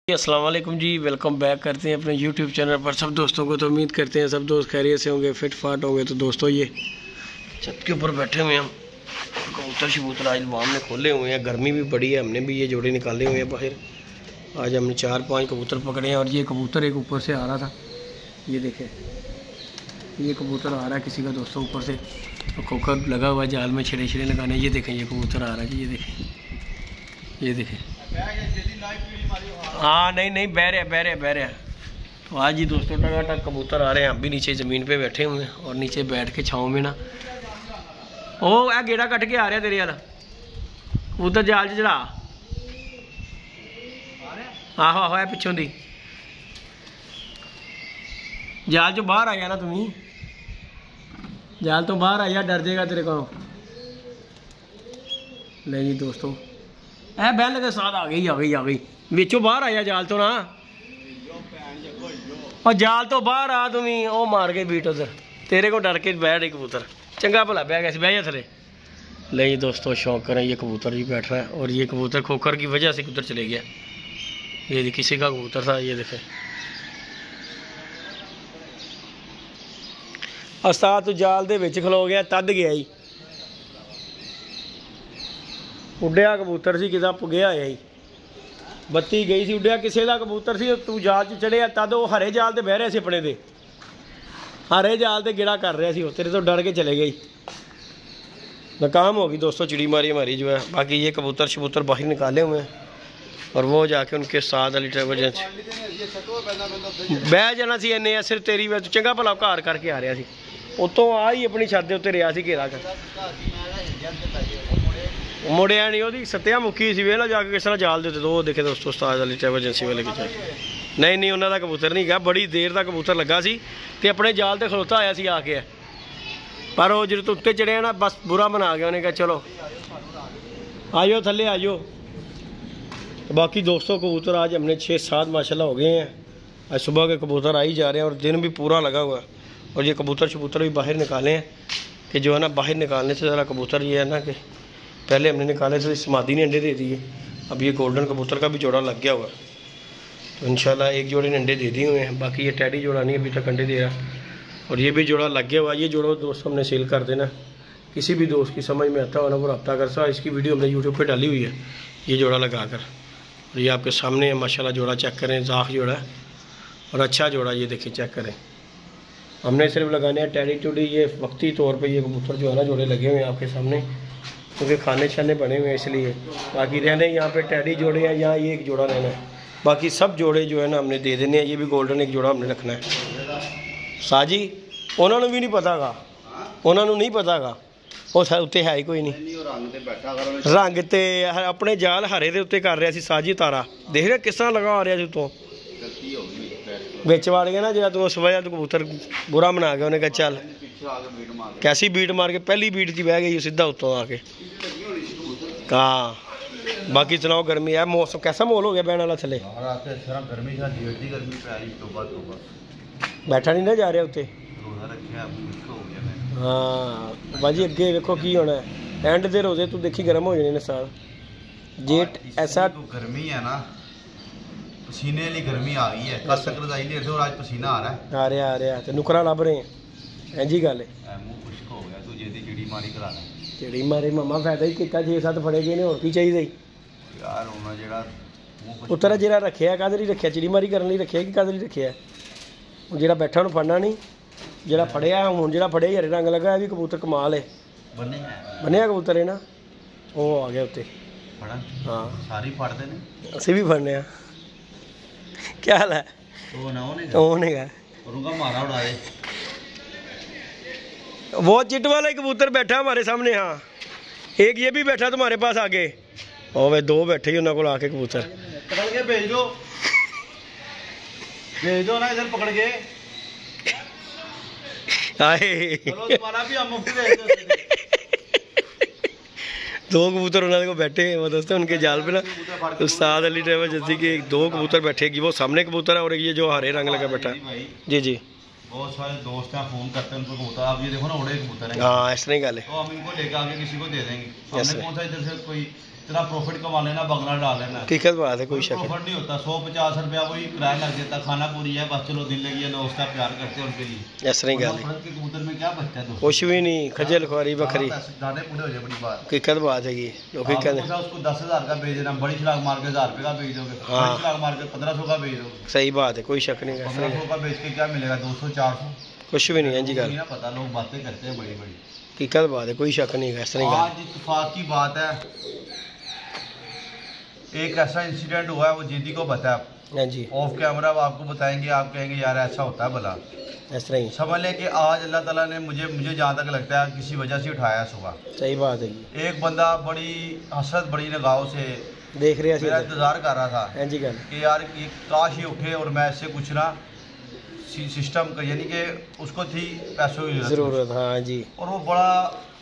अस्सलाम वालेकुम जी, welcome back करते हैं अपने YouTube चैनल पर सब दोस्तों को। तो उम्मीद करते हैं सब दोस्त खैरियत से होंगे, फिट फाट होंगे। तो दोस्तों ये छत के ऊपर बैठे हुए हैं हम। कबूतर शबूतर आज वाम ने खोले हुए हैं, गर्मी भी बड़ी है, हमने भी ये जोड़े निकाले हुए हैं बाहर। आज हमने 4-5 कबूतर पकड़े हैं और ये कबूतर एक ऊपर से आ रहा था, ये देखें ये कबूतर आ रहा है किसी का दोस्तों ऊपर से। तो खोखर लगा हुआ है जाल में, छिड़े छिड़े लगाने। ये देखें ये कबूतर आ रहा है जी, ये देखें। हाँ नहीं बह रहे। तो आज ही दोस्तों टकाटक कबूतर आ रहे हैं। हम भी नीचे ज़मीन पे बैठे हुए हैं और नीचे बैठ के छाँव में ना ओ आ गेड़ा कट के आ रहा तेरे वाला कबूतर जाल च चढ़ा। आहो है पिछों दी जाल चो बाहर आ गया ना, तुम्हें जाल तो बाहर आ जा, डर जाएगा तेरे को। नहीं जी दोस्तों ऐ बहन लगे साथ आ गई बिचों बाहर आया जाल तो ना, और जाल तो बाहर आ तुम्हें ओ मार के बीट उधर तेरे को डर के बैठ रही कबूतर। चंगा भला बह गया बह जा थले। नहीं दोस्तों शौक करें, ये कबूतर ही बैठ रहा है और ये कबूतर खोखर की वजह से उधर चले गया। ये किसी का कबूतर था, ये देखे अस्ता तू जाल दे विच खलो गया, तद गया ही उड्या कबूतर सी किदा गया ही, बत्ती गई सी उड्या किसी का कबूतर सी। तू जाल च चढ़िया तद वो हरे जाल ते बह रहे सी, अपने दे हरे जाल ते गिड़ा कर रहा सी, तेरे तो डर के चले गई। नाकाम हो गई दोस्तों चिड़ी मारी हमारी जो है। बाकी ये कबूतर शबूतर बाहर निकाले हुए हैं और वो जाके उनके साथ वाली ट्रेवल एजेंसी बह जाना सी। इन्ने सिर्फ तेरी वजह चंगा भला घर करके आ रहा सी, उतों आ ही अपनी छत के उत्ते रहा सी घेरा कर मुड़िया नहीं, वो सत्या मुक्की सी वेला जाके किस तरह जाल देते। तो देखे दोस्तों उस्ताद वाली ट्रैवल एजेंसी वाले की नहीं उन्होंने कबूतर नहीं गया, बड़ी देर का कबूतर लगा सी ते अपने जाल ते खलोता आया सी आके, पर वो जो उत्ते चढ़िया ना बस बुरा बना गया। उन्हें कहा चलो आयो थले आयो। तो बाकी दोस्तों कबूतर आज हमने 6-7 माशाल्लाह हो गए हैं। आज सुबह के कबूतर आ ही जा रहे हैं और दिन भी पूरा लगा हुआ है। और ये कबूतर शबूतर भी बाहर निकाले हैं कि जो है ना, बाहर निकालने से ज़रा कबूतर ये है ना कि पहले हमने निकाले थे समाधि ने अंडे दे दिए, अब ये गोल्डन कबूतर का भी जोड़ा लग गया हुआ। तो इंशाल्लाह एक जोड़े ने अंडे दे दिए हुए हैं, बाकी ये टैडी जोड़ा नहीं अभी तक अंडे दे रहा और ये भी जोड़ा लग गया हुआ। ये जोड़ा दोस्तों हमने सेल कर देना, किसी भी दोस्त की समझ में आता हो ना वो रब्ता कर सा। इसकी वीडियो हमने यूट्यूब पर डाली हुई है ये जोड़ा लगा कर, और ये आपके सामने है माशाल्लाह। जोड़ा चेक करें, जाख जोड़ा है और अच्छा जोड़ा, ये देखिए चेक करें। हमने सिर्फ लगाने हैं टैडी टूडी, ये वक्ती तौर पर ये कबूतर जो है ना जोड़े लगे हुए हैं आपके सामने, क्योंकि खाने छाने बने हुए हैं इसलिए। बाकी रहने यहाँ पे टैडी जोड़े हैं, यहाँ ये एक जोड़ा रहना है, बाकी सब जोड़े जो है ना हमने दे देने हैं। ये भी गोल्डन एक जोड़ा हमने रखना है। साजी उन्होंने भी नहीं पता गा, उन्होंने नहीं पता गा, वो उत्ते है ही कोई नहीं। रंग ते अपने जाल हरे दे उत्ते कर रहा सी साजी तारा, देख रहा किस तरह लगा आ रहा सी तो बिच वाड़ गया ना जो तू उस वजह तो कबूतर बुरा बना गया। उन्हें कहा चल कैसी बीट मार के पहली बीट की बह गई सीधा उत्तों आके। हाँ बाकी सुनाओ, गर्मी है, मौसम कैसा माहौल हो गया बहन वाला थले? बैठा नहीं ना जा रहा उत्ते। हाँ भाजी अगे देखो की होना है, एंड दे रोजे तू देखी गर्म हो जाने साल जेठ ऐसा गर्मी है ना, पसीने वाली गर्मी आ गई है। कल तक रजाई ले रहे और आज पसीना आ रहा है तो नुकरा लभ रहे हैं। इंजी गल है, मुंह खुश्क हो गया, तू जेदी चिड़ी मारी कराना चिड़ी मारे मामा फायदा ही किया। 6-7 फड़े गए ने, और की चाहिए यार। हुण जेड़ा उत्तर जेड़ा रखिया काहदे लई रखिया, चिड़ी मारी करने लई रखिया कि काहदे लई रखिया? जेड़ा बैठा उन्हें फड़ना नहीं, जेड़ा फड़िया हुण जेड़ा फड़िया हरे रंग लगा भी कबूतर कमाल है। बनिया कबूतर है ना, वो आ गया उत्ते। हाँ सारी फड़ते ने, असीं भी फड़ने। क्या हाल है? वो चिट वाला कबूतर बैठा हमारे सामने। हाँ एक ये भी बैठा तुम्हारे पास आगे, और वे 2 बैठे ही उन्होंने को आके कबूतर पकड़ के भेज दो ना इधर पकड़ के। चलो तुम्हारा भी हम मुफ्त भेज दो। 2 कबूतर उन्होंने को बैठे हैं वो दोस्तों उनके जाल पे ना। उस्ताद अली ट्रैवल एजेंसी के 2 कबूतर बैठे, वो सामने कबूतर है और ये जो हरे रंग लगा बैठा है। जी बहुत सारे दोस्त हैं, फोन करते हैं उनको कबूतर, आप ये देखो ना उड़े कबूतर है। हाँ ऐसा नहीं गल है, तो हम इनको लेकर आके किसी को दे देंगे। हमने कौन सा इधर से कोई इतना प्रॉफिट कमा लेना, बगला डाल लेना। हकीकत बात है, कोई शक नहीं। प्रॉफिट नहीं होता, 150 रुपया वही किराया लग जाता, खाना पूरी है, बस चलो दिल लगी है, दोस्त है, प्यार करते हैं उनके लिए। इस तरह गल फर्क के कबूतर में क्या बचता है? कुछ भी नहीं, खजल खुआरी बखरी, दाने पूरे हो जाए, बड़ी बात। हकीकत बात है। उसको 10,000 का बेच देना, बड़ी छलांग मार के 1000 रुपये का बेच दोगे, बड़ी छलांग मार के 1500 का बेच दोगे। सही बात है, कोई शक नहीं। 1500 का बेच के क्या मिलेगा? 200 400 कुछ भी नहीं है जी। गल पता, लोग बातें करते हैं बड़ी बड़ी। हकीकत बात है, कोई शक नहीं है। इस तरह आज इत्तेफाक की बात है, एक ऐसा इंसिडेंट हुआ है, वो जीदी को बताया। हाँ जी, ऑफ कैमरा आपको बताएंगे, आप कहेंगे यार ऐसा होता है भला। इस तरह ही समझ लें कि आज अल्लाह ताला ने मुझे जहाँ तक लगता है किसी वजह से उठाया सुबह। सही बात है। एक बंदा बड़ी हसरत बड़ी निगाहों से देख रहे मेरा इंतजार कर रहा था हाँ जी गल कि यार ये काश ये उठे और मैं इससे कुछ ना सिस्टम कर, यानी कि उसको थी पैसों की जरूरत। हाँ जी, और वो बड़ा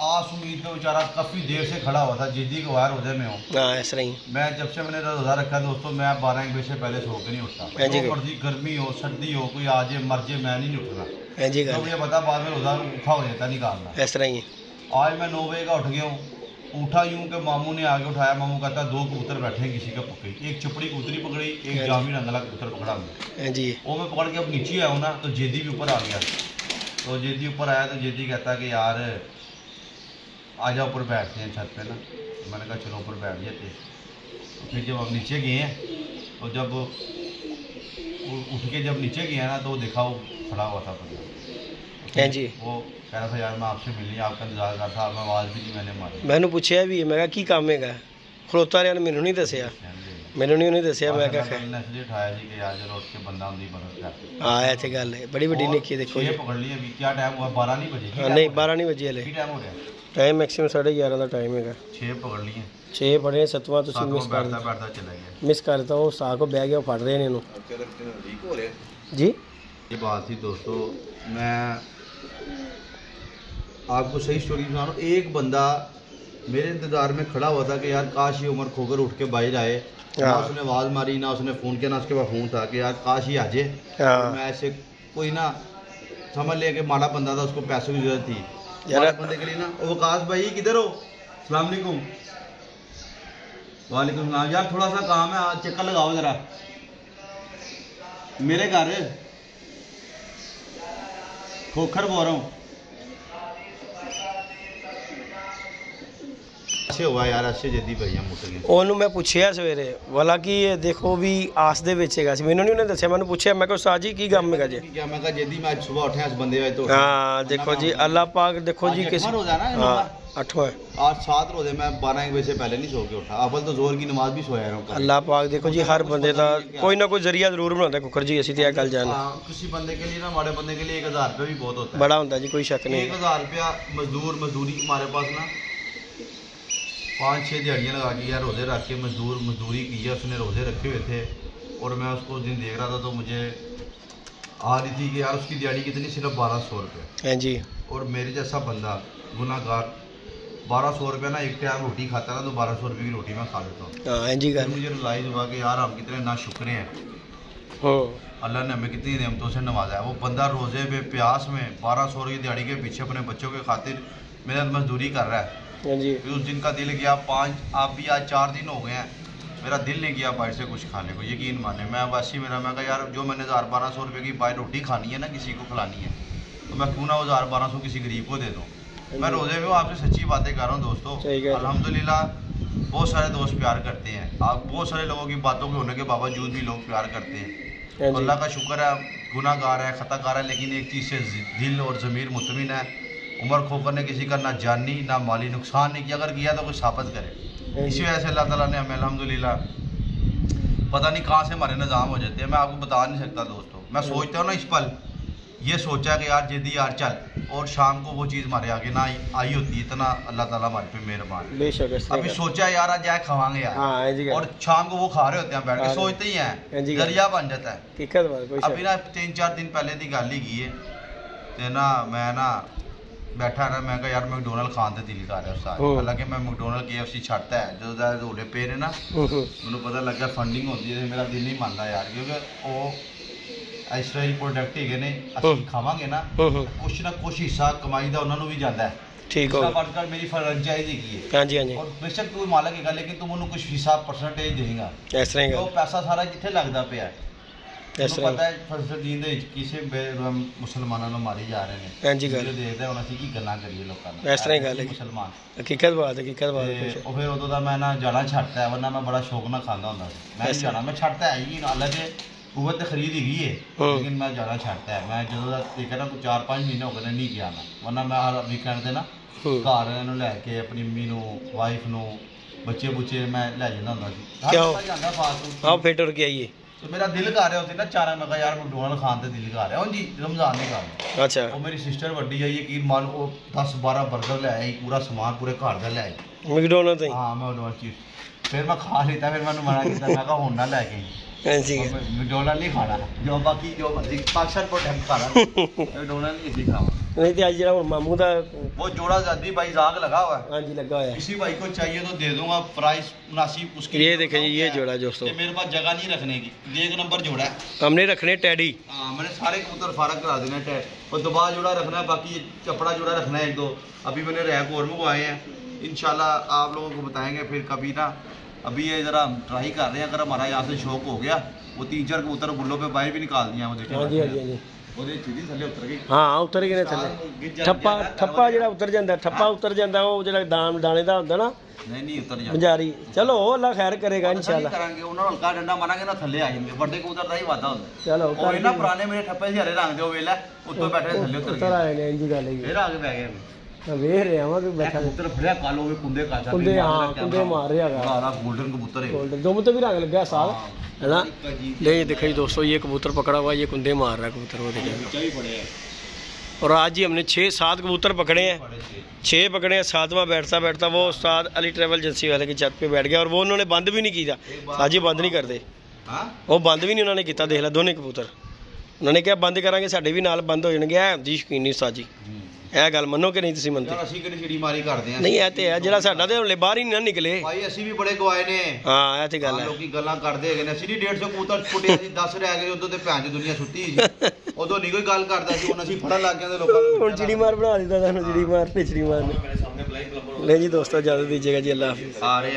आस उम्मीद में बेचारा काफ़ी देर से खड़ा हुआ था। जिद्दी को बाहर रोजे में हूँ। हाँ इस तरह ही। मैं जब से मैंने रोज़ा रखा है दोस्तों, मैं 12-1 बजे से पहले सो के नहीं उठता। जो मर्जी गर्मी हो सर्दी हो, कोई आ जाए मर जाए, मैं नहीं उठना। हाँ जी, तो मुझे पता बाद में रोज़ा उठा हो जाता निकालना। इस तरह ही। आज मैं 9 बजे का उठ गया हूँ। उठा यूँ कि मामू ने आगे उठाया। मामू कहता 2 कबूतर बैठे हैं किसी का पकड़ी, एक चपड़ी कबूतरी पकड़ी, एक जामी रंग वाला कबूतर पकड़ा हमने। हाँ जी, वो मैं पकड़ के अब नीचे आया हूँ ना, तो जेदी भी ऊपर आ गया। तो जेदी ऊपर आया तो जेदी कहता कि यार आ जाओ ऊपर बैठते हैं छत पे ना। तो मैंने कहा चलो ऊपर बैठ जाते। तो फिर जब हम नीचे गए हैं, तो जब उठ के जब नीचे गया ना, तो देखा वो खड़ा हुआ था बंदा। हाँ जी, वो कह रहा था यार मैं आपसे मिलनी, आपका इंतजार कर था, मैं आवाज़ भी नहीं मैंने मारी। मैंने पूछा भी, मैं की काम है खड़ोता रहा, मैनू नहीं दसिया, मैनू नहीं दसिया। मैं क्या इसलिए उठाया जी कि यार चलो उठ के बंदा उनकी मदद कर। हाँ ऐसे गल है, बड़ी बड़ी लिखी। देखो ये पकड़ ली। अभी क्या टाइम हुआ? 12 नहीं बजे। हाँ नहीं 12 नहीं बजे हले टाइम हो गया। टाइम मैक्सिमम 11:30 का टाइम है। 6 पकड़ लिए, 6 पढ़े 7वां तो मिस कर बैठता चला गया, मिस करता। वो सा को बह गया, फट रहे हैं इन्हों जी। ये बात थी दोस्तों। मैं आपको सही स्टोरी सुना रहा हूँ। एक बंदा मेरे इंतज़ार में खड़ा हुआ था कि यार काश ये उमर खोकर उठ के बाहर आए। ना उसने आवाज़ मारी, ना उसने फ़ोन किया, ना उसके पास फ़ोन था कि यार काश ही आ जाए। मैं ऐसे कोई ना समझ ले कि माड़ा बंदा था, उसको पैसों की ज़रूरत थी यार बंदे के लिए ना। ओ वकास भाई किधर हो? अस्सलाम वालेकुम। वालेकुम सलाम। यार थोड़ा सा काम है, आज चक्कर लगाओ ज़रा मेरे घर। खोखर बोल रहा हूँ। अच्छे हुआ यार, अच्छे जल्दी भैया मुक गए। ਉਹਨੂੰ ਮੈਂ ਪੁੱਛਿਆ ਸਵੇਰੇ ਵਾਲਾ ਕਿ ਦੇਖੋ ਵੀ ਆਸ ਦੇ ਵਿੱਚ ਹੈਗਾ ਸੀ, ਮੈਨੂੰ ਨਹੀਂ ਉਹਨੇ ਦੱਸਿਆ। ਮੈਨੂੰ ਪੁੱਛਿਆ, ਮੈਂ ਕਿਹਾ ਉਸਤਾਦ ਜੀ ਕੀ ਕੰਮ ਹੈਗਾ ਜੀ? क्या मैं कहा जल्दी मैं आज सुबह उठे इस बंदे आए तो हाँ देखो जी, अल्लाह पाक देखो जी किस। हाँ 8वां आज 7 रोजे मैं 12-1 बजे से पहले नहीं सो के उठा। अव्वल तो जोर की नमाज भी सोया रहा हूँ। अल्लाह पाक देखो जी हर बंदे का कोई ना कोई जरिया जरूर बनाता है। कुकर जी असी तो गल जाना, किसी बंदे के लिए ना, माड़े बंदे के लिए 1000 रुपये भी बहुत होता है, बड़ा होता है जी, कोई शक नहीं। 1000 रुपया मजदूरी हमारे पास ना 5-6 दिहाड़ियाँ लगा के यार रोज़े रख के मजदूरी की है। उसने रोज़े रखे हुए थे और मैं उसको उस दिन देख रहा था, तो मुझे आ रही थी कि यार उसकी दिहाड़ी कितनी? सिर्फ 1200 रुपये। हाँ जी, और मेरे जैसा बंदा गुनाहगार 1200 रुपये ना एक टाइम रोटी खाता ना, तो 1200 रुपये की रोटी मैं खा लेता हूँ। हाँ जी, मुझे रिलाइज हुआ कि यार हम कितने ना शुक्र हैं, अल्लाह ने हमें कितनी नेमतों से नवाजा है। वो बंदा रोज़े पे प्यास में 1200 की दिहाड़ी के पीछे अपने बच्चों के खातिर मेहनत मजदूरी कर रहा है। हाँ जी, फिर उस दिन का दिल गया। आप भी आज 4 दिन हो गए हैं, मेरा दिल नहीं गया बाहर से कुछ खाने को, यकीन माने। मैं वैसे ही मैं कहा यार जो मैंने 1000-1200 रुपये की बाहर रोटी खानी है ना, किसी को खिलानी है, तो मैं क्यों ना 1000-1200 किसी गरीब को दे दूँ। मैं रोज़े में आपसे सच्ची बातें कर रहा हूँ दोस्तों। अल्हम्दुलिल्लाह बहुत सारे दोस्त प्यार करते हैं। आप बहुत सारे लोगों की बातों के होने के बावजूद भी लोग प्यार करते हैं। अल्लाह का शुक्र है, गुनाहगार है, खताकार है, लेकिन एक चीज़ से दिल और ज़मीर मुतमिन है। उमर खोकर ने किसी का ना जानी ना माली नुकसान नहीं किया, अगर किया तो कुछ साबित करे। इसी वजह से अल्लाह ताला ने हमें अल्हम्दुलिल्लाह पता नहीं कहाँ से हमारे निज़ाम हो जाते हैं, मैं आपको बता नहीं सकता दोस्तों। मैं सोचता हूँ ना इस पल ये सोचा कि यार जल्दी यार चल, और शाम को वो चीज़ हमारे आगे ना आई होती, इतना अल्लाह ताला हमारे पे मेहरबान। बेशक अभी सोचा यार आज जाए खावांगे यार, और शाम को वो खा रहे होते हैं बैठ के, सोचते ही हैं, जरिया बन जाता है। अभी ना 3-4 दिन पहले की गल ही की है, तो ना मैं ना बैठा ना, मैं कहा यार मैकडोनल्ड खान का दिल कर रहा है। हालांकि मैं मैकडोनल्ड KFC छड़ता है जो रोडे पे ने ना, मैंने पता लगा फंडिंग होती है, मेरा दिल नहीं मानता यार, क्योंकि वो इसराइल प्रोडक्ट है ने, असं खावांगे ना कुछ ना कुछ हिस्सा कमाई का उन्होंने भी जाता है। ठीक हो गया। वर्कर मेरी फ्रेंचाइज है। हाँ जी हाँ जी, और बेशक तू मालक है लेकिन तू मैंने कुछ हिसाब परसेंटेज देगा। इस तरह ही तो पैसा सारा जिथे लगता पे है। इस तरह पता है फलसफीन ਦੇ ਵਿੱਚ ਕਿਸੇ ਮੁਸਲਮਾਨਾਂ ਨੂੰ ਮਾਰੀ ਜਾ ਰਹੇ ਨੇ। हाँ जी गल ਵੀਡੀਓ ਦੇਖਦੇ ਹੁਣ ਅਸੀਂ ਕੀ ਗੱਲਾਂ ਕਰੀਏ ਲੋਕਾਂ ਨਾਲ। ਇਸ ਤਰ੍ਹਾਂ ਹੀ ਗੱਲ ਹੈ। ਮੁਸਲਮਾਨ हकीकत बात है, हकीकत बात है। ਉਹ ਫਿਰ ਉਦੋਂ ਦਾ ਮੈਂ ਨਾ ਜਾਣਾ ਛੱਡਤਾ ਵਰਨਾ ਮੈਂ ਬੜਾ ਸ਼ੌਕ ਨਾਲ ਖਾਂਦਾ ਹੁੰਦਾ ਸੀ। ਮੈਂ ਨਹੀਂ ਜਾਣਾ, ਮੈਂ ਛੱਡਤਾ ਹੈ ਹੀ ਹਾਲੇ ਤੇ ਕੂਵਤ ਤੇ ਖਰੀਦ ਹੀ ਗਈ ਹੈ ਲੇਕਿਨ ਮੈਂ ਜਾਣਾ ਛੱਡਤਾ ਹੈ। ਮੈਂ ਜਦੋਂ ਦਾ ਦੇਖਿਆ ਨਾ ਕੋਈ 4-5 ਮਹੀਨੇ ਹੋ ਗਏ ਨਹੀਂ ਗਿਆ ਮੈਂ, ਵਰਨਾ ਮੈਂ ਹਰ ਵੀਕਐਂਡ ਤੇ ਨਾ ਘਰ ਨੂੰ ਲੈ ਕੇ ਆਪਣੀ ਮੰਮੀ ਨੂੰ, ਵਾਈਫ ਨੂੰ, ਬੱਚੇ ਬੁੱਚੇ ਮੈਂ ਲੈ ਜਾਂਦਾ ਹੁੰਦਾ ਸੀ। ਕਿਉਂ? ਹਰ ਜਾਂਦਾ ਫਾਸਟ ਫੂਡ। आओ फिर टुर के आइए। तो मेरा दिल कर रहा होती ना चारा, मैं कहा यार मैकडोनल्ड खान ते दिल कर रहा हूँ जी रमजान नहीं खाना। अच्छा वो मेरी सिस्टर वड्डी है यकीन मान, वो 10-12 बर्गर ले आई, पूरा सामान पूरे घर का ले आई। मैकडोनल्ड तो ही। हाँ मैकडोनल्ड चीज फिर मैं खा लेता, फिर मैंने मना किया, मैं कहा हुन ना लेके हाँ जी मैकडोनल्ड नहीं खाना, जो बाकी जो मर्जी पाकिस्तान प्रोडक्ट खाना मैकडोनल्ड नहीं खावा। नहीं तो आज जरा मामू का वो जोड़ा जल्दी भाई जाग लगा हुआ है। हाँ जी लगा हुआ है। किसी भाई को चाहिए तो दे दूंगा, प्राइस मुनासिब उसके। ये देखें जी, ये जोड़ा दोस्तों, ये मेरे पास जगह नहीं रखने की, ये 1 नंबर जोड़ा है। हमने रखने टैडी। हाँ मैंने सारे कबूतर फारग करा देना है और दोबारा जोड़ा रखना है, बाकी ये चपड़ा जोड़ा रखना है 1-2। अभी मैंने रैक और मंगवाए हैं, इंशाल्लाह आप लोगों को बताएंगे फिर कभी ना। अभी ये ज़रा ट्राई कर रहे हैं, अगर हमारा यहाँ से शौक हो गया वो 3-4 कबूतर गुल्लों पे बाहर भी निकाल दिया मुझे। हाँ जी हाँ जी हाँ जी, ਉਹਦੇ ਚੀਦੀ ਥੱਲੇ ਉਤਰ ਗਈ। हाँ उतर गए ने थले। ठप्पा ठप्पा ਜਿਹੜਾ ਉਤਰ ਜਾਂਦਾ, ਠੱਪਾ ਉਤਰ ਜਾਂਦਾ, ਉਹ ਜਿਹੜਾ ਦਾਣੇ ਦਾ ਹੁੰਦਾ ਨਾ। ਨਹੀਂ ਨਹੀਂ ਉਤਰ ਜਾ ਬੰਜਾਰੀ। ਚਲੋ ਅੱਲਾ ਖੈਰ ਕਰੇਗਾ इंशाल्लाह। ਕਰਾਂਗੇ ਉਹਨਾਂ ਨੂੰ ਹਲਕਾ ਡੰਡਾ ਮਾਰਾਂਗੇ ਨਾ ਥੱਲੇ ਆ ਜਾਣਗੇ। ਵੱਡੇ ਕਬੂਤਰ ਦਾ ਹੀ ਵਾਦਾ ਹੁੰਦਾ। ਚਲੋ ਉਹ ਇਹਨਾਂ ਪੁਰਾਣੇ ਮੇਰੇ ਠੱਪੇ ਜਿਹੇ ਹਰੇ ਰੰਗ ਦੇ ਉਹ ਵੇਲਾ ਉੱਤੋਂ ਬੈਠੇ ਥੱਲੇ ਉਤਰ ਉਤਰ ਗਏ। ਆਏ ਨੇ, ਇੰਜੀ ਗੱਲ ਹੈ। ਫਿਰ ਆ ਕੇ ਬਹਿ ਗਏ। ਮੈਂ ਵੇਖ ਰਿਹਾ ਹਾਂ ਕਿ ਬੈਠਾ ਕਬੂਤਰ ਫੜਿਆ ਕੱਲ ਉਹ ਵੀ ਕੁੰਦੇ ਕਾਚਾ ਕੁੰਦੇ, ਹਾਂ ਕੁੰਦੇ ਮਾਰ ਰਿਹਾ ਹੈਗਾ। ਸਾਰਾ 골ਡਨ ਕਬੂਤਰ ਹੈ। गोल्डन दुम तो भी रंग लग गया साल है ना। ले ये देखिए दोस्तों, ये कबूतर पकड़ा हुआ, ये कुंदे मार रहा है कबूतर, वो देखिए। और आज ही हमने 6-7 कबूतर पकड़े हैं, 6 पकड़े हैं। 7वां बैठता बैठता वो उस्ताद अली ट्रैवल एजेंसी वाले की छत पे बैठ गया और वो उन्होंने बंद भी नहीं किया। आज ये बंद नहीं करते, वो बंद भी नहीं उन्होंने किया। देख ला दोनों कबूतर, उन्होंने क्या बंद करांगे साढ़े भी नाल बंद हो जाएंगे। है जी यकीनी उस्ताद जी, ਇਹ ਗੱਲ ਮੰਨੋ ਕਿ ਨਹੀਂ ਤੁਸੀਂ ਮੰਨਦੇ? ਅਸੀਂ ਕਿਹੜੀ ਛਿੜੀ ਮਾਰੀ ਕਰਦੇ ਆ। ਨਹੀਂ ਇਹ ਤੇ ਹੈ, ਜਿਹੜਾ ਸਾਡਾ ਤੇ ਹਲੇ ਬਾਹਰ ਹੀ ਨਾ ਨਿਕਲੇ ਭਾਈ। ਅਸੀਂ ਵੀ ਬੜੇ ਗਵਾਏ ਨੇ। ਹਾਂ ਇਹ ਤੇ ਗੱਲ ਹੈ। ਲੋਕੀ ਗੱਲਾਂ ਕਰਦੇ ਹੈਗੇ ਨੇ, ਅਸੀਂ ਨਹੀਂ 150 ਕਬੂਤਰ ਛੁੱਟਿਆ ਸੀ, 10 ਰਹਿ ਗਏ। ਉਦੋਂ ਤੇ ਭੈਣ ਦੀ ਦੁਨੀਆ ਸੁੱਤੀ ਸੀ, ਉਦੋਂ ਨਹੀਂ ਕੋਈ ਗੱਲ ਕਰਦਾ ਸੀ। ਹੁਣ ਅਸੀਂ ਫੜਨ ਲੱਗ ਗਏ ਤੇ ਲੋਕਾਂ ਨੂੰ ਹੁਣ ਚਿੜੀ ਮਾਰ ਬਣਾ ਦਿੱਤਾ ਤੁਹਾਨੂੰ। ਚਿੜੀ ਮਾਰ ਨੇ, ਚਿੜੀ ਮਾਰ ਨੇ। ਲੈ ਜੀ ਦੋਸਤੋ, ਇਜਾਜ਼ਤ दीजिएगा जी, अल्लाह हाफिज़। ਆ ਰਹੇ